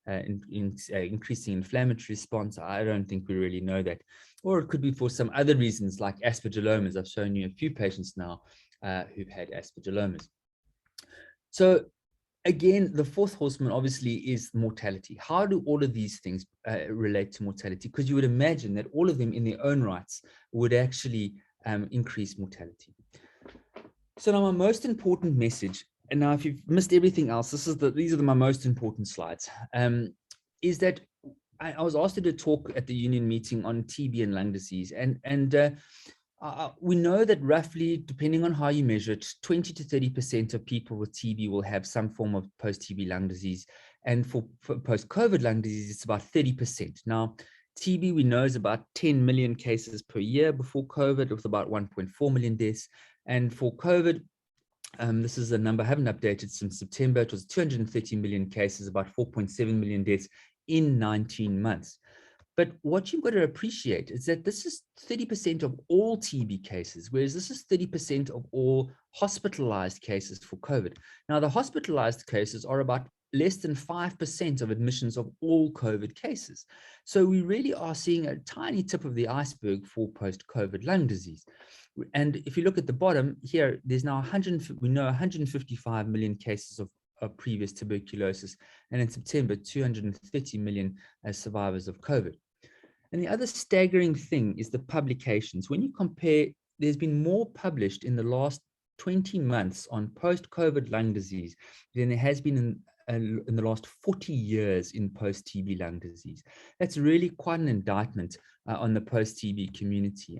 Speaker 3: increasing inflammatory response? I don't think we really know that. Or it could be for some other reasons like aspergillomas. I've shown you a few patients now who've had aspergillomas. So again, the fourth horseman obviously is mortality. How do all of these things relate to mortality? Because you would imagine that all of them in their own rights would actually increase mortality. So now my most important message, and now if you've missed everything else, these are my most important slides, is that I was asked to do a talk at the union meeting on TB and lung disease. And we know that roughly, depending on how you measure it, 20 to 30% of people with TB will have some form of post-TB lung disease. And for post-COVID lung disease, it's about 30%. Now, TB, we know, is about 10 million cases per year before COVID, with about 1.4 million deaths. And for COVID, this is a number I haven't updated since September. It was 230 million cases, about 4.7 million deaths in 19 months. But what you've got to appreciate is that this is 30% of all TB cases, whereas this is 30% of all hospitalized cases for COVID. Now, the hospitalized cases are about less than 5% of admissions of all COVID cases. So we really are seeing a tiny tip of the iceberg for post-COVID lung disease. And if you look at the bottom here, there's now 155 million cases of previous tuberculosis, and in September, 230 million as survivors of COVID. And the other staggering thing is the publications. When you compare, there's been more published in the last 20 months on post-COVID lung disease than there has been in the last 40 years in post-TB lung disease. That's really quite an indictment on the post-TB community.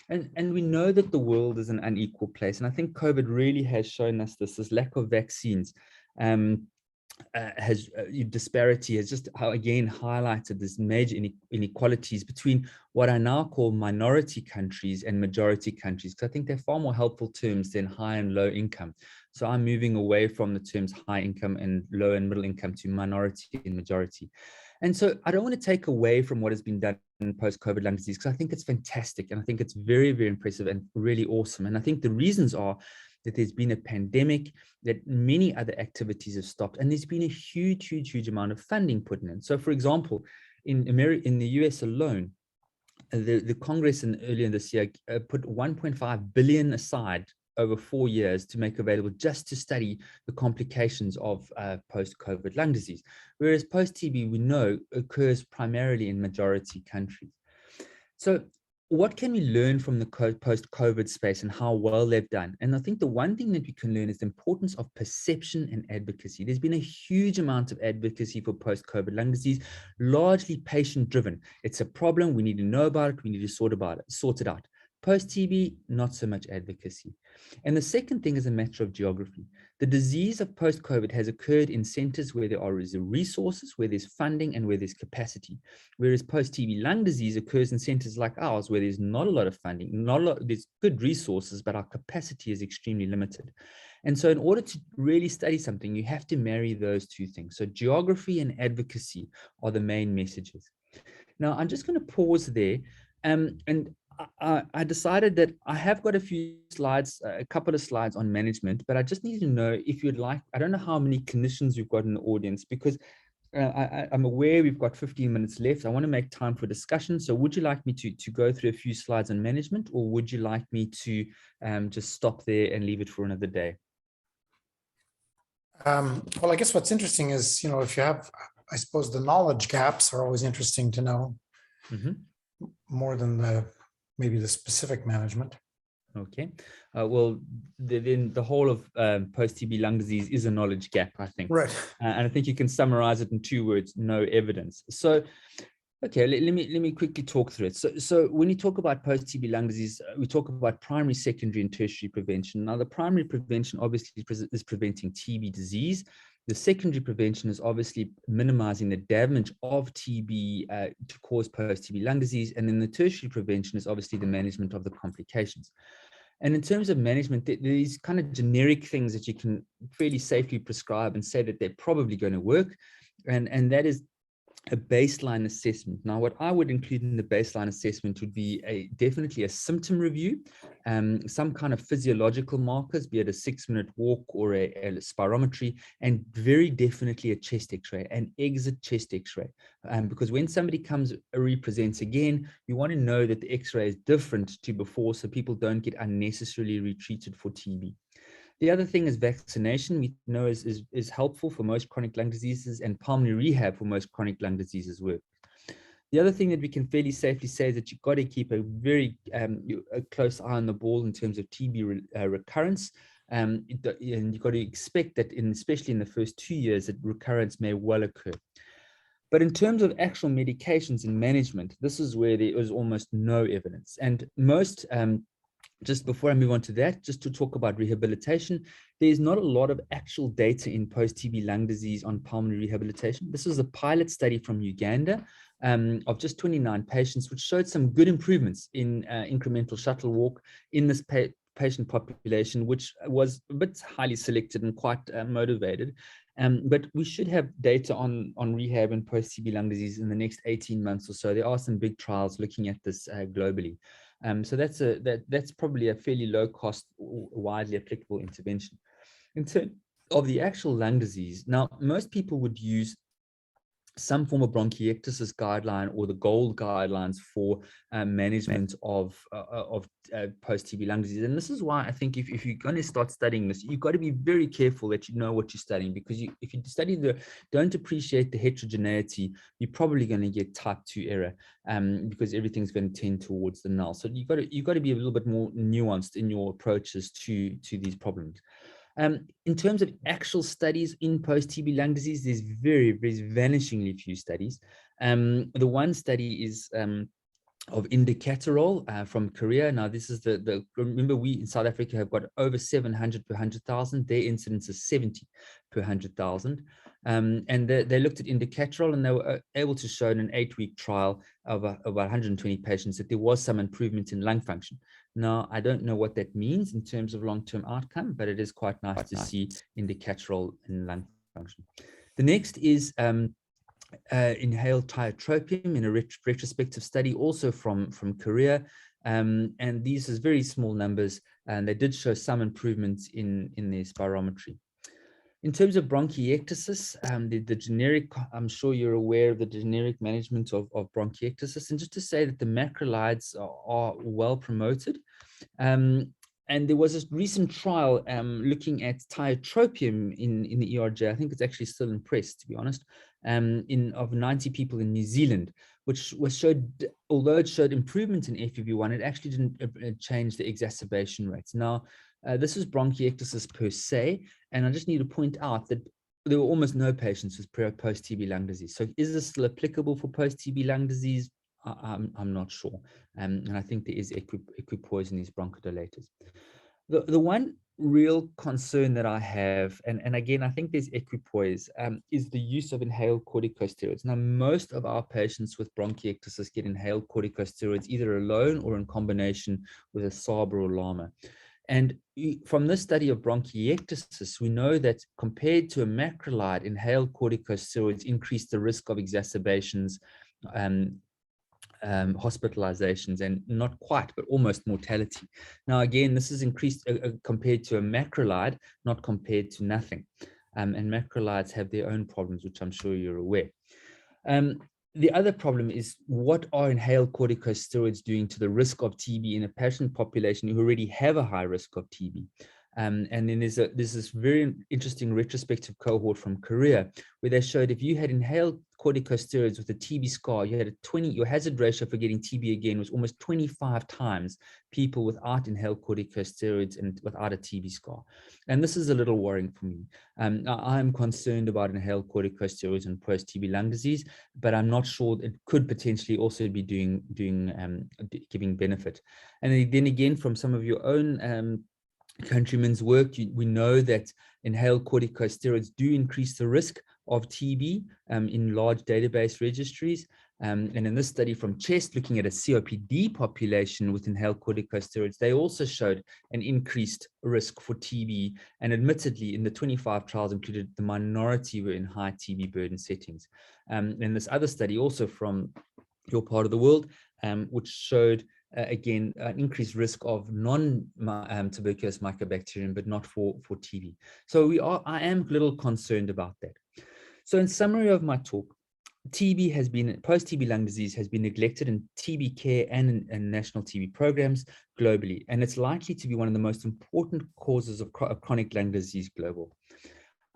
Speaker 3: And we know that the world is an unequal place. And I think COVID really has shown us this lack of vaccines. Disparity has just again highlighted this major inequalities between what I now call minority countries and majority countries, because I think they're far more helpful terms than high and low income. So I'm moving away from the terms high income and low and middle income to minority and majority. And so I don't want to take away from what has been done in post-COVID lung disease, because I think it's fantastic and I think it's very, very impressive and really awesome. And I think the reasons are that there's been a pandemic, that many other activities have stopped, and there's been a huge amount of funding put in. So, for example, in the US alone, the Congress earlier this year put 1.5 billion aside over 4 years to make available just to study the complications of post-COVID lung disease, whereas post-TB, we know, occurs primarily in majority countries. So what can we learn from the post-COVID space and how well they've done? And I think the one thing that we can learn is the importance of perception and advocacy. There's been a huge amount of advocacy for post-COVID lung disease, largely patient-driven. It's a problem, we need to know about it, we need to sort it out. Post-TB, not so much advocacy. And the second thing is a matter of geography. The disease of post-COVID has occurred in centers where there are resources, where there's funding, and where there's capacity. Whereas post-TB lung disease occurs in centers like ours, where there's not a lot of funding, there's good resources, but our capacity is extremely limited. And so in order to really study something, you have to marry those two things. So geography and advocacy are the main messages. Now, I'm just going to pause there. And I decided that I have got a few slides, a couple of slides on management, but I just need to know if you'd like, I don't know how many clinicians you've got in the audience, because I'm aware we've got 15 minutes left. I want to make time for discussion. So would you like me to go through a few slides on management, or would you like me to just stop there and leave it for another day?
Speaker 2: Well, I guess what's interesting is, if you have, I suppose the knowledge gaps are always interesting to know, more than maybe the specific management.
Speaker 3: Okay. Well, then the whole of post-TB lung disease is a knowledge gap, I think.
Speaker 2: Right.
Speaker 3: And I think you can summarize it in 2 words: no evidence. So, okay, let me quickly talk through it. So when you talk about post-TB lung disease, we talk about primary, secondary, and tertiary prevention. Now, the primary prevention obviously is preventing TB disease. The secondary prevention is obviously minimizing the damage of TB to cause post-TB lung disease. And then the tertiary prevention is obviously the management of the complications. And in terms of management, these kind of generic things that you can fairly safely prescribe and say that they're probably going to work. And that is a baseline assessment. Now, what I would include in the baseline assessment would be definitely a symptom review, some kind of physiological markers, be it a 6-minute walk or a spirometry, and very definitely a chest x-ray, an exit chest x-ray. Because when somebody represents again, you want to know that the x-ray is different to before, so people don't get unnecessarily retreated for TB. The other thing is vaccination, we know is helpful for most chronic lung diseases, and pulmonary rehab for most chronic lung diseases work. The other thing that we can fairly safely say is that you've got to keep a very a close eye on the ball in terms of TB recurrence. And you've got to expect that, especially in the first 2 years, that recurrence may well occur. But in terms of actual medications and management, this is where there is almost no evidence. And most just before I move on to that, just to talk about rehabilitation, there's not a lot of actual data in post-TB lung disease on pulmonary rehabilitation. This was a pilot study from Uganda of just 29 patients, which showed some good improvements in incremental shuttle walk in this patient population, which was a bit highly selected and quite motivated. But we should have data on rehab and post-TB lung disease in the next 18 months or so. There are some big trials looking at this globally. So that's probably a fairly low cost, widely applicable intervention. In terms of the actual lung disease, now most people would use some form of bronchiectasis guideline or the GOLD guidelines for management of post-TB lung disease. And this is why I think if you're going to start studying this, you've got to be very careful that you know what you're studying, because if you don't appreciate the heterogeneity, you're probably going to get type 2 error because everything's going to tend towards the null. So you've got to be a little bit more nuanced in your approaches to these problems. In terms of actual studies in post-TB lung disease, there's very vanishingly few studies. The one study is of indicatorol from Korea. Now, this is remember, we in South Africa have got over 700 per 100,000. Their incidence is 70 per 100,000. And they looked at indicatorol, and they were able to show in an 8-week trial of about 120 patients that there was some improvement in lung function. Now, I don't know what that means in terms of long-term outcome, but it is quite nice to see indicatorol in lung function. The next is inhaled tiotropium in a retrospective study, also from Korea. And these is very small numbers, and they did show some improvements in their spirometry. In terms of bronchiectasis, the generic, I'm sure you're aware of the generic management of bronchiectasis. And just to say that the macrolides are well promoted. And there was a recent trial looking at tiotropium in the ERJ. I think it's actually still in press, to be honest, of 90 people in New Zealand, which showed, although it showed improvement in FEV1, it actually didn't change the exacerbation rates. Now, this is bronchiectasis per se, and I just need to point out that there were almost no patients with post-TB lung disease. So is this still applicable for post-TB lung disease? I'm not sure. And I think there is equipoise in these bronchodilators. The one real concern that I have, and again, I think there's equipoise, is the use of inhaled corticosteroids. Now, most of our patients with bronchiectasis get inhaled corticosteroids either alone or in combination with a SARB or a LAMA. And from this study of bronchiectasis, we know that compared to a macrolide, inhaled corticosteroids increase the risk of exacerbations, hospitalizations, and not quite, but almost mortality. Now, again, this is increased compared to a macrolide, not compared to nothing. And macrolides have their own problems, which I'm sure you're aware. The other problem is, what are inhaled corticosteroids doing to the risk of TB in a patient population who already have a high risk of TB? And then there's this very interesting retrospective cohort from Korea, where they showed if you had inhaled corticosteroids with a TB scar, you had your hazard ratio for getting TB again was almost 25 times people without inhaled corticosteroids and without a TB scar. And this is a little worrying for me. I'm concerned about inhaled corticosteroids and post-TB lung disease, but I'm not sure it could potentially also be giving benefit. And then again, from some of your own Countryman's work, we know that inhaled corticosteroids do increase the risk of TB in large database registries. And in this study from CHEST, looking at a COPD population with inhaled corticosteroids, they also showed an increased risk for TB. And admittedly, in the 25 trials included, the minority were in high TB burden settings. And this other study also from your part of the world, which showed again, an increased risk of non-tuberculous mycobacterium, but not for TB. So I am a little concerned about that. So in summary of my talk, TB has been, post-TB lung disease has been neglected in TB care and in national TB programs globally, and it's likely to be one of the most important causes of chronic lung disease global.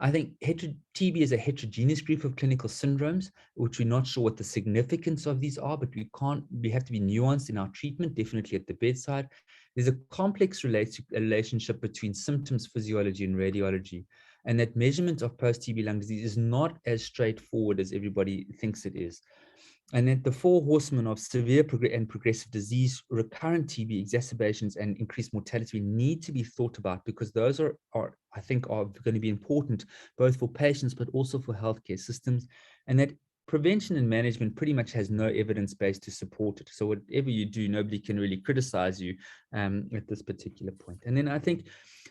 Speaker 3: I think TB is a heterogeneous group of clinical syndromes, which we're not sure what the significance of these are, but we have to be nuanced in our treatment, definitely at the bedside. There's a complex relationship between symptoms, physiology, and radiology, and that measurement of post-TB lung disease is not as straightforward as everybody thinks it is. And that the four horsemen of severe and progressive disease, recurrent TB, exacerbations, and increased mortality need to be thought about, because those are I think, are going to be important both for patients but also for healthcare systems. And that prevention and management pretty much has no evidence base to support it. So whatever you do, nobody can really criticize you at this particular point. And then I think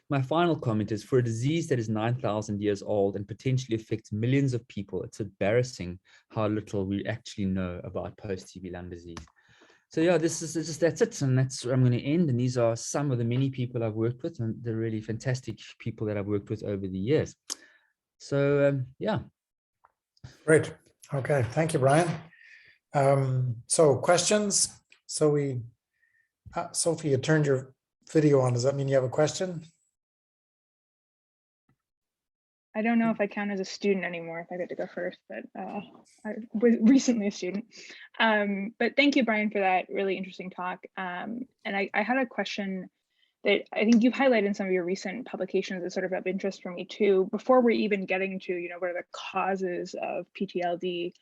Speaker 3: my final comment is, for a disease that is 9,000 years old and potentially affects millions of people, it's embarrassing how little we actually know about post-TB lung disease. So yeah, that's it. And that's where I'm going to end. And these are some of the many people I've worked with, and they're really fantastic people that I've worked with over the years. So yeah.
Speaker 2: Great. Okay. Thank you, Brian. So questions? So Sophie, you turned your video on. Does that mean you have a question?
Speaker 1: I don't know if I count as a student anymore, if I get to go first, but I was recently a student. But thank you, Brian, for that really interesting talk. And I had a question that I think you've highlighted in some of your recent publications as sort of interest for me too. Before we're even getting to, what are the causes of PTLD,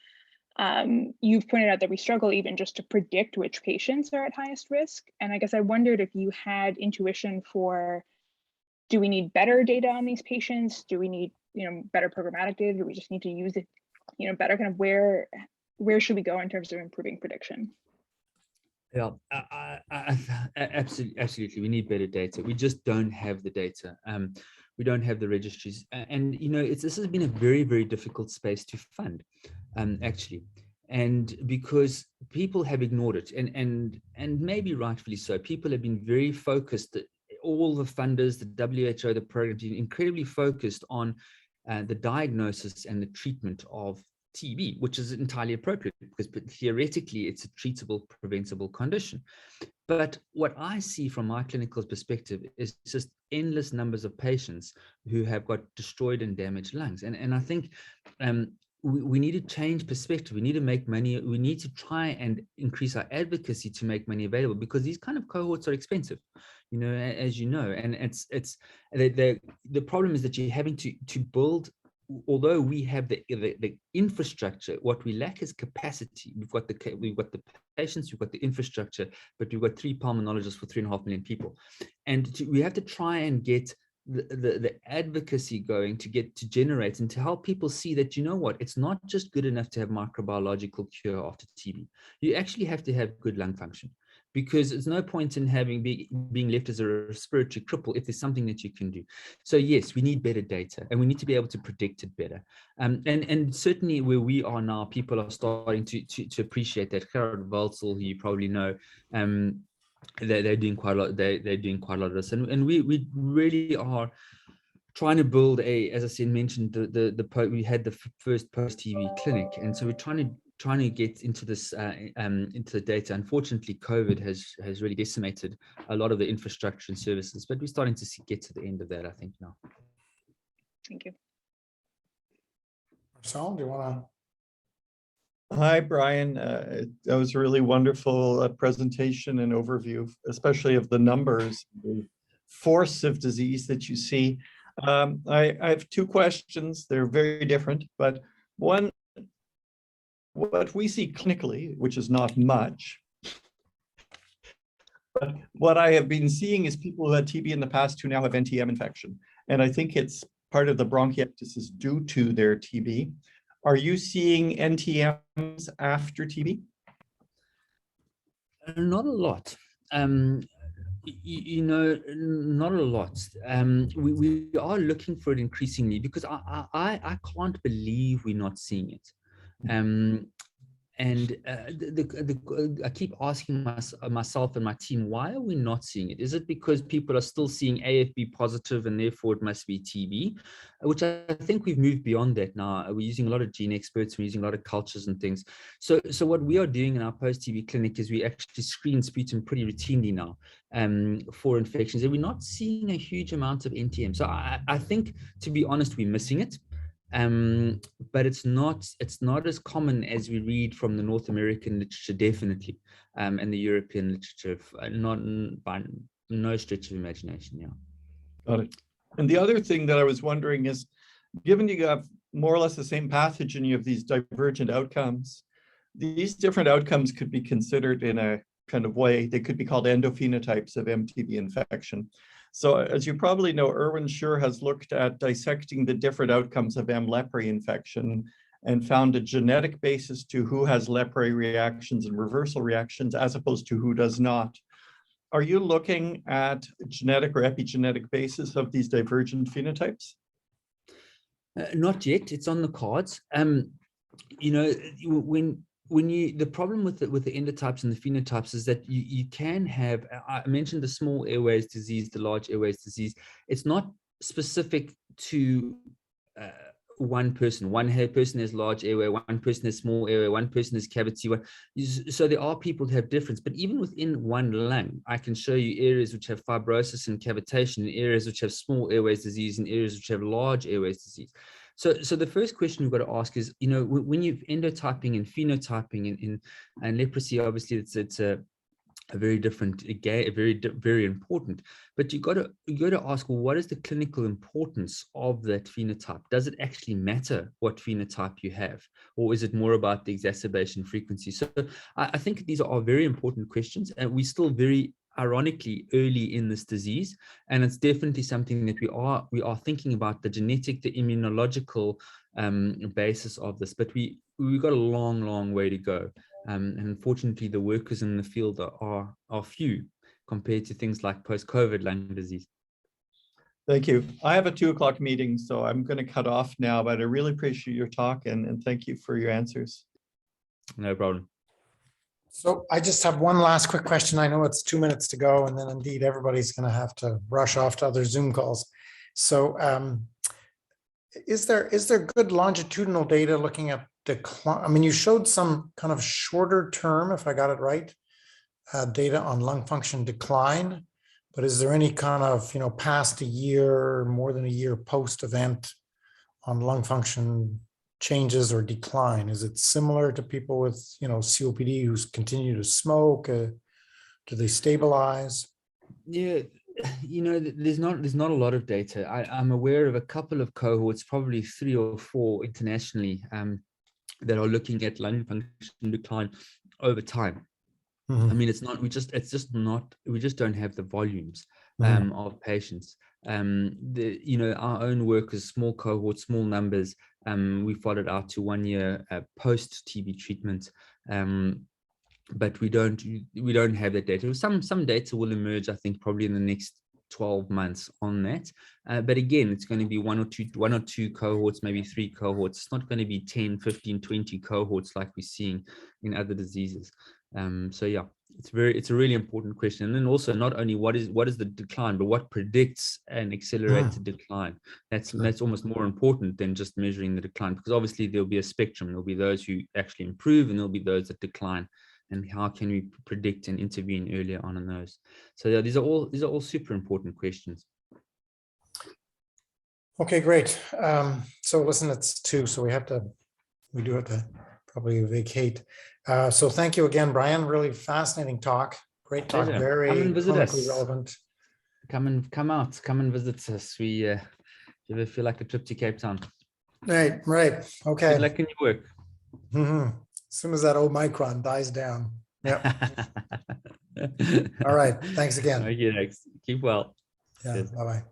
Speaker 1: you've pointed out that we struggle even just to predict which patients are at highest risk. And I guess I wondered if you had intuition for, do we need better data on these patients? Do we need, better programmatic data? Do we just need to use it, better? Kind of where should we go in terms of improving prediction?
Speaker 3: Yeah, absolutely. We need better data. We just don't have the data. We don't have the registries, and this has been a very, very difficult space to fund, actually, and because people have ignored it, and maybe rightfully so. People have been very focused. All the funders, the WHO, the programs, incredibly focused on the diagnosis and the treatment of TB, which is entirely appropriate, because theoretically it's a treatable, preventable condition. But what I see from my clinical perspective is just endless numbers of patients who have got destroyed and damaged lungs. And I think we need to change perspective. We need to make money. We need to try and increase our advocacy to make money available, because these kind of cohorts are expensive, as you know. And it's the problem is that you're having to build. Although we have the infrastructure, what we lack is capacity. We've got the patients, we've got the infrastructure, but we've got 3 pulmonologists for 3.5 million people, and we have to try and get the advocacy going to generate and to help people see that, it's not just good enough to have microbiological cure after TB. You actually have to have good lung function, because there's no point in being left as a respiratory cripple if there's something that you can do. So yes, we need better data, and we need to be able to predict it better. And certainly where we are now, people are starting to appreciate that. Gerard Waltzel, who you probably know, they're doing quite a lot. They're doing quite a lot of this, and we really are trying to build as I said, mentioned we had the first post-TB clinic, and so we're trying to get into this into the data. Unfortunately, COVID has really decimated a lot of the infrastructure and services, but we're starting to get to the end of that, I think, now.
Speaker 1: Thank you.
Speaker 2: Marcel, do you want to?
Speaker 5: Hi, Brian. That was a really wonderful presentation and overview, especially of the numbers, the force of disease that you see. I have 2 questions. They're very different, but one, what we see clinically, which is not much, But what I have been seeing is people who had TB in the past who now have NTM infection. And I think it's part of the bronchiectasis due to their TB. Are you seeing NTMs after TB?
Speaker 3: Not a lot. Not a lot. We are looking for it increasingly because I can't believe we're not seeing it. I keep asking myself and my team, why are we not seeing it? Is it because people are still seeing AFB positive and therefore it must be TB? Which I think we've moved beyond that now. We're using a lot of gene experts, we're using a lot of cultures and things. So what we are doing in our post-TB clinic is we actually screen sputum pretty routinely now for infections, and we're not seeing a huge amount of NTM. So I think, to be honest, we're missing it. But it's not as common as we read from the North American literature, definitely, and the European literature, not by no stretch of imagination. Yeah.
Speaker 5: Got it. And the other thing that I was wondering is, given you have more or less the same pathogen, you have these divergent outcomes. These different outcomes could be considered in a kind of way. They could be called endophenotypes of MTB infection. So as you probably know, Erwin Schur has looked at dissecting the different outcomes of M. leprae infection and found a genetic basis to who has leprae reactions and reversal reactions as opposed to who does not. Are you looking at genetic or epigenetic basis of these divergent phenotypes?
Speaker 3: Not yet. It's on the cards. When the problem with the endotypes and the phenotypes is that you can have, I mentioned the small airways disease, the large airways disease. It's not specific to one person. One person has large airway, one person has small airway, one person has cavity. So there are people who have difference, but even within one lung, I can show you areas which have fibrosis and cavitation, and areas which have small airways disease, and areas which have large airways disease. So the first question you've got to ask is, when you're endotyping and phenotyping and leprosy, obviously it's a very different, very important. But you got to ask, well, what is the clinical importance of that phenotype? Does it actually matter what phenotype you have, or is it more about the exacerbation frequency? So I think these are very important questions, and we're still very ironically early in this disease, and it's definitely something that we are thinking about, the genetic, the immunological basis of this, but we've got a long way to go, and unfortunately the workers in the field are few compared to things like post-COVID lung disease.
Speaker 5: Thank you. I have a 2 o'clock meeting, so I'm going to cut off now, but I really appreciate your talk and thank you for your answers.
Speaker 3: No problem.
Speaker 2: So I just have one last quick question. I know it's 2 minutes to go, and then indeed everybody's going to have to rush off to other Zoom calls. So is there good longitudinal data looking at decline? I mean, you showed some kind of shorter term, if I got it right, data on lung function decline, but is there any kind of, past a year, more than a year post-event on lung function changes or decline? Is it similar to people with, COPD who continue to smoke? Do they stabilize?
Speaker 3: Yeah, there's not a lot of data. I'm aware of a couple of cohorts, probably 3 or 4 internationally, that are looking at lung function decline over time.
Speaker 2: Mm-hmm.
Speaker 3: I mean, we just don't have the volumes of patients. Our own work is small cohorts, small numbers. We followed out to 1 year post TB treatment, but we don't have that data. Some data will emerge, I think, probably in the next 12 months on that. But again, it's going to be one or two cohorts, maybe 3 cohorts. It's not going to be 10, 15, 20 cohorts like we're seeing in other diseases. So yeah, it's a really important question. And then also not only what is the decline, but what predicts an accelerated decline. That's almost more important than just measuring the decline, because obviously there'll be a spectrum. There'll be those who actually improve, and there'll be those that decline. And how can we predict and intervene earlier on in those? So yeah, these are all super important questions.
Speaker 2: Okay, great. So listen, it's 2, so we do have to probably vacate. So thank you again, Brian. Really fascinating talk. Great talk.
Speaker 3: Pleasure.
Speaker 2: Very
Speaker 3: come and visit
Speaker 2: clinically
Speaker 3: us.
Speaker 2: relevant.
Speaker 3: Come and visit us. We you ever feel like a trip to Cape Town?
Speaker 2: Right. Okay.
Speaker 3: Good luck in your work.
Speaker 2: Mm-hmm. As soon as that Omicron dies down. Yep. All right. Thanks again.
Speaker 3: Okay, next. Keep well.
Speaker 2: Yeah.
Speaker 3: Cheers.
Speaker 2: Bye-bye.